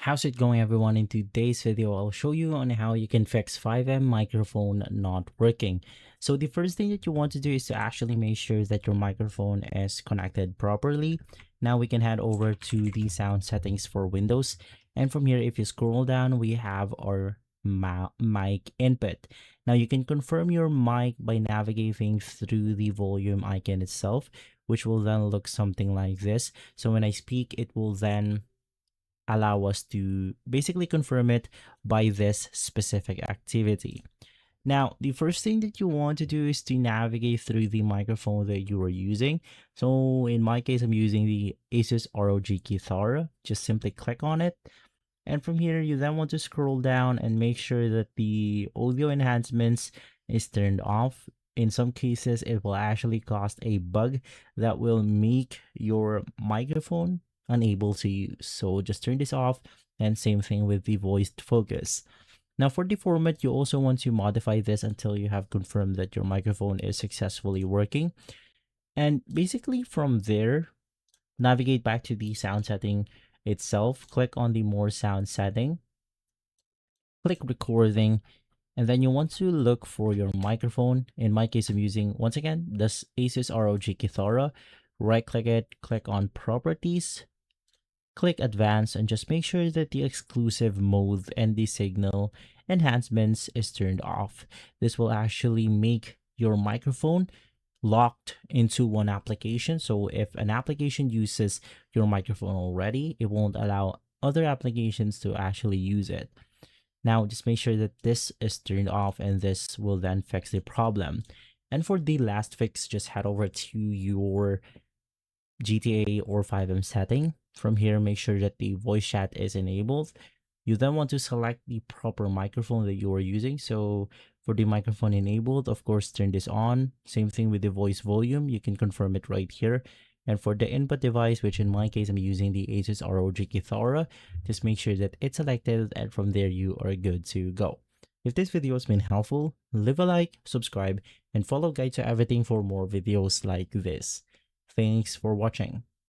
How's it going, everyone? In today's video, I'll show you on how you can fix FiveM microphone not working. So the first thing that you want to do is to actually make sure that your microphone is connected properly. Now we can head over to the sound settings for Windows. And from here, if you scroll down, we have our mic input. Now you can confirm your mic by navigating through the volume icon itself, which will then look something like this. So when I speak, it will then allow us to basically confirm it by this specific activity. Now, the first thing that you want to do is to navigate through the microphone that you are using. So in my case, I'm using the Asus ROG Guitar. Just simply click on it. And from here, you then want to scroll down and make sure that the audio enhancements is turned off. In some cases, it will actually cause a bug that will make your microphone unable to use. So just turn this off, and same thing with the voiced focus. Now for the format, you also want to modify this until you have confirmed that your microphone is successfully working. And basically from there, navigate back to the sound setting itself, click on the more sound setting, click recording, and then you want to look for your microphone. In my case, I'm using, once again, this Asus ROG Guitar. Right click it, click on properties, click advanced, and just make sure that the exclusive mode and the signal enhancements is turned off. This will actually make your microphone locked into one application. So if an application uses your microphone already, it won't allow other applications to actually use it. Now just make sure that this is turned off, and this will then fix the problem. And for the last fix, just head over to your GTA or FiveM setting. From here, make sure that the voice chat is enabled. You then want to select the proper microphone that you are using. So for the microphone enabled, of course, turn this on. Same thing with the voice volume. You can confirm it right here. And for the input device, which in my case, I'm using the Asus ROG Guitar, just make sure that it's selected, and from there, you are good to go. If this video has been helpful, leave a like, subscribe, and follow Guide to Everything for more videos like this. Thanks for watching.